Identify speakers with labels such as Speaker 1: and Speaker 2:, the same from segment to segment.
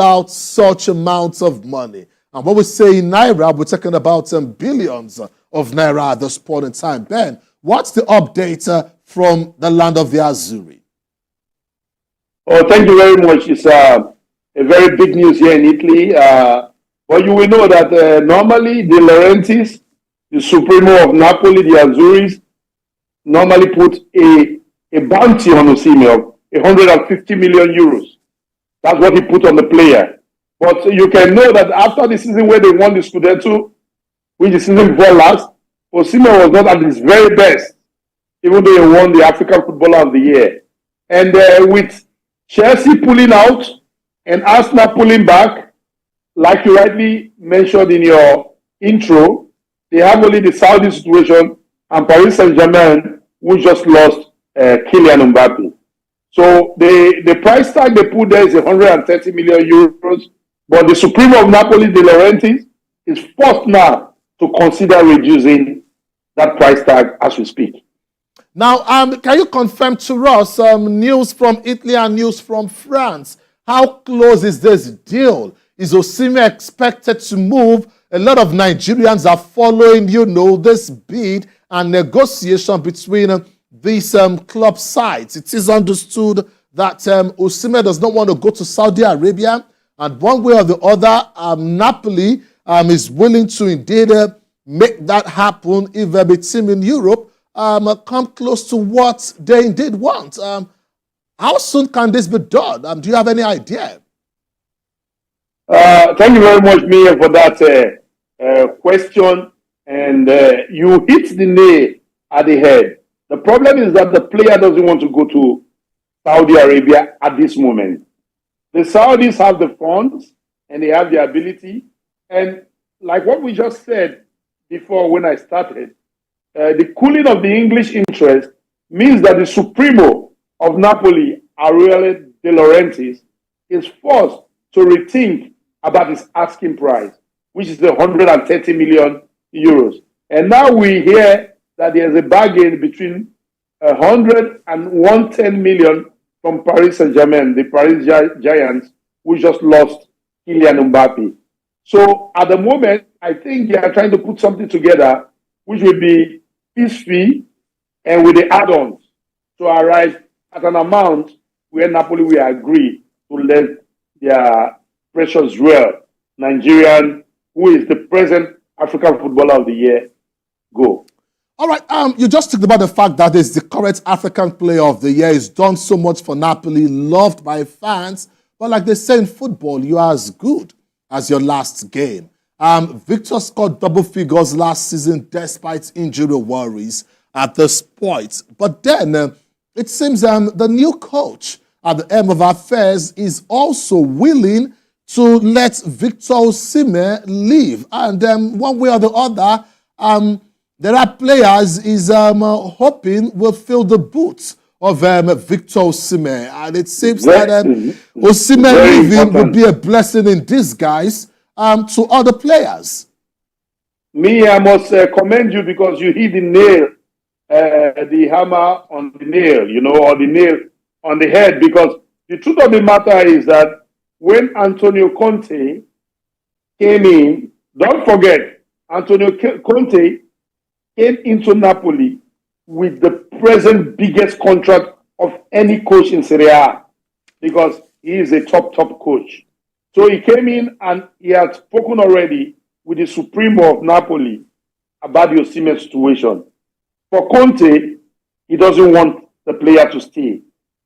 Speaker 1: out such amounts of money. And when we say in Naira, we're talking about billions of Naira at this point in time. Ben, what's the update from the land of the Azzurri?
Speaker 2: Oh, thank you very much. It's a very big news here in Italy. But you will know that normally the Laurentiis, the Supremo of Napoli, the Azzuris, normally put a bounty on Osimhen of 150 million euros. That's what he put on the player. But you can know that after the season where they won the Scudetto, which the season before last, Osimhen was not at his very best, even though he won the African Footballer of the Year. And with Chelsea pulling out and Arsenal pulling back, like you rightly mentioned in your intro, they have only the Saudi situation and Paris Saint-Germain, who just lost Kylian Mbappe. So the price tag they put there is 130 million euros. But the Supremo of Napoli, De Laurentiis, is forced now to consider reducing that price tag as we speak.
Speaker 1: Now, can you confirm to us news from Italy and news from France? How close is this deal? Is Osimhen expected to move? A lot of Nigerians are following, this bid and negotiation between these club sides. It is understood that Osimhen does not want to go to Saudi Arabia. And one way or the other, Napoli is willing to indeed make that happen if a team in Europe come close to what they indeed want. How soon can this be done? Do you have any idea?
Speaker 2: Thank you very much, Mia, for that question. And you hit the nail at the head. The problem is that the player doesn't want to go to Saudi Arabia at this moment. The Saudis have the funds and they have the ability. And like what we just said before when I started, the cooling of the English interest means that the Supremo of Napoli, Aurelio De Laurentiis, is forced to rethink about his asking price, which is the 130 million euros. And now we hear that there's a bargain between 100 and 110 million from Paris Saint-Germain, the Paris Giants, who just lost Kylian Mbappe. So at the moment, I think they are trying to put something together which will be his fee and with the add-ons to arrive at an amount where Napoli will agree to let their precious jewel, Nigerian, who is the present African Footballer of the Year, go.
Speaker 1: All right, you just talked about the fact that it's the current African Player of the Year. He's done so much for Napoli, loved by fans. But like they say in football, you are as good as your last game. Victor scored double figures last season despite injury worries at this point. But then it seems the new coach at the helm of affairs is also willing to let Victor Osimhen leave. And one way or the other, there are players he's hoping will fill the boots of Victor Osimhen. And it seems that Osimhen leaving will be a blessing in disguise to other players.
Speaker 2: Me, I must commend you because you hit the nail, the hammer on the nail, or the nail on the head. Because the truth of the matter is that when Antonio Conte came in, don't forget, Antonio Conte came into Napoli with the present biggest contract of any coach in Serie A because he is a top coach. So he came in and he had spoken already with the Supremo of Napoli about the Osimhen situation. For Conte, he doesn't want the player to stay.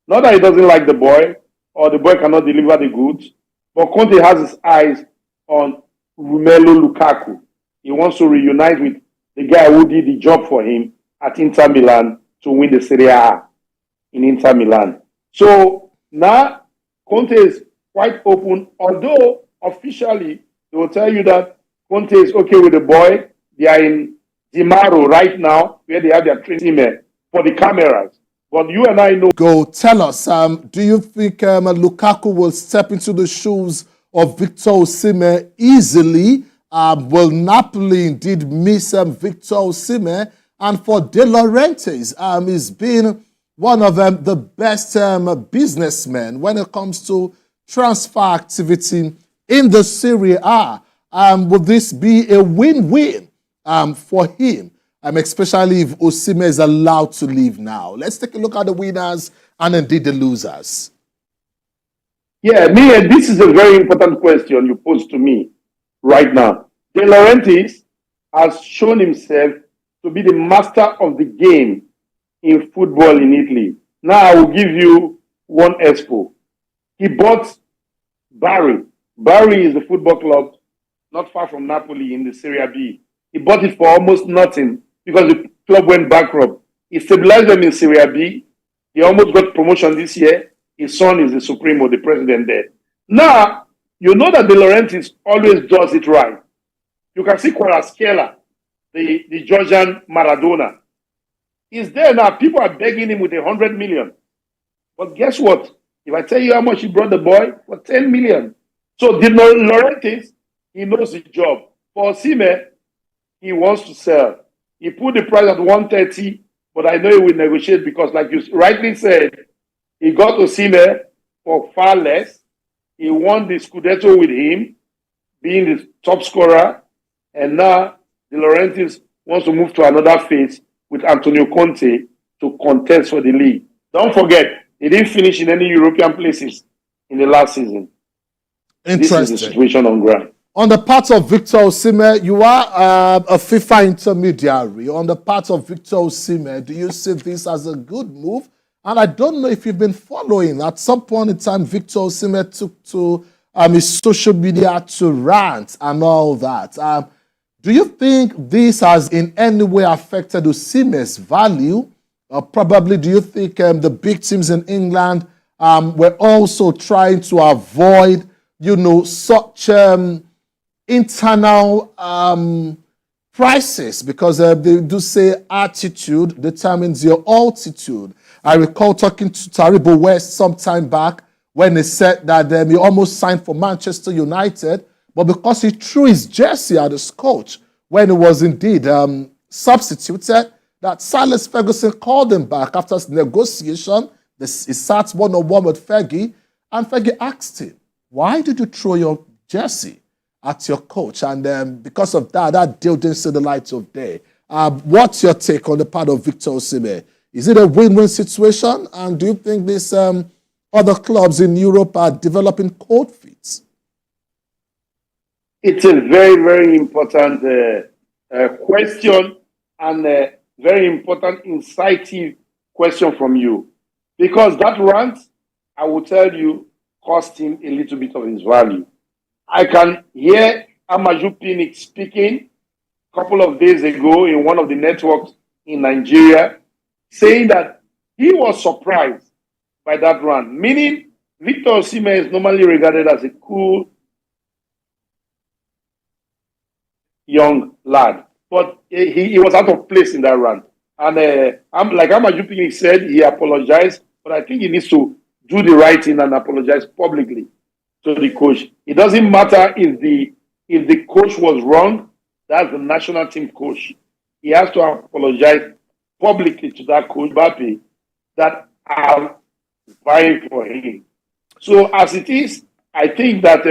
Speaker 2: Not that he doesn't like the boy or the boy cannot deliver the goods, but Conte has his eyes on Romelu Lukaku. He wants to reunite with the guy who did the job for him at Inter Milan to win the Serie A in Inter Milan. So now Conte is quite open, although officially they will tell you that Conte is okay with the boy. They are in Di Mauro right now, where they have their training for the cameras. But you and I know.
Speaker 1: Go tell us, do you think Lukaku will step into the shoes of Victor Osimhen easily? Will Napoli indeed miss Victor Osimhen? And for De Laurentiis, he's been one of the best businessmen when it comes to transfer activity in the Serie A. Will this be a win-win for him, especially if Osimhen is allowed to leave now? Let's take a look at the winners and indeed the losers.
Speaker 2: Yeah, this is a very important question you posed to me right now. De Laurentiis has shown himself to be the master of the game in football in Italy. Now I will give you one expo. He bought Bari. Bari is the football club not far from Napoli in the Serie B. He bought it for almost nothing because the club went bankrupt. He stabilized them in Serie B. He almost got promotion this year. His son is the Supremo, the president there. Now, you know that De Laurentiis always does it right. You can see Kvaratskhelia, the Georgian Maradona. He's there now. People are begging him with 100 million. But guess what? If I tell you how much he brought the boy, for 10 million. So De Laurentiis, he knows his job. For Osimhen, he wants to sell. He put the price at 130, but I know he will negotiate because, like you rightly said, he got Osimhen for far less. He won the Scudetto with him, being the top scorer. And now De Laurentiis wants to move to another phase with Antonio Conte to contest for the league. Don't forget, he didn't finish in any European places in the last season.
Speaker 1: Interesting.
Speaker 2: This is the situation on ground.
Speaker 1: On the part of Victor Osimhen, you are a FIFA intermediary. On the part of Victor Osimhen, do you see this as a good move? And I don't know if you've been following. At some point in time, Victor Osimhen took to his social media to rant and all that. Do you think this has in any way affected Osimhen's value? Probably, do you think the big teams in England were also trying to avoid, such internal prices? Because they do say attitude determines your altitude. I recall talking to Taribo West some time back when he said that he almost signed for Manchester United, but because he threw his jersey at his coach when he was indeed substituted, that Silas Ferguson called him back after negotiation. He sat one-on-one with Fergie, and Fergie asked him, why did you throw your jersey at your coach? And because of that, that deal didn't see the light of day. What's your take on the part of Victor Osimhen? Is it a win-win situation? And do you think these other clubs in Europe are developing cold feet?
Speaker 2: It's a very, very important question and a very important, incisive question from you. Because that rant, I will tell you, cost him a little bit of his value. I can hear Amaju Pinnick speaking a couple of days ago in one of the networks in Nigeria, saying that he was surprised by that run, meaning Victor Osimhen is normally regarded as a cool young lad, but he was out of place in that run. And like Amaju Pinnick said, he apologized, but I think he needs to do the right thing and apologize publicly to the coach. It doesn't matter if the coach was wrong. That's the national team coach. He has to apologize publicly to that coach, Mbappe, that are vying for him. So as it is, I think that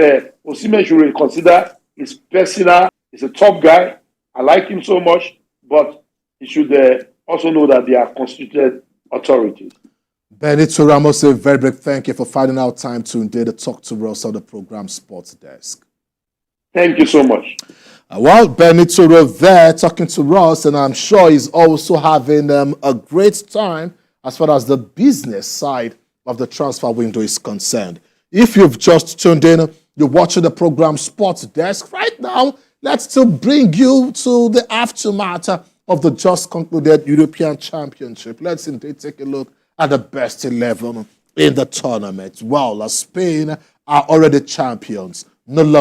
Speaker 2: Osimhen should reconsider his personal. He's a top guy. I like him so much, but he should also know that they are constituted authorities.
Speaker 1: Benito Ramos, a very big thank you for finding out time to indeed talk to us on the program Sports Desk.
Speaker 2: Thank you so much.
Speaker 1: Well, Benito was there talking to us, and I'm sure he's also having a great time as far as the business side of the transfer window is concerned. If you've just tuned in, you're watching the program Sports Desk. Right now, let's still bring you to the aftermath of the just concluded European Championship. Let's indeed take a look at the best 11 in the tournament. Well, Spain are already champions. No longer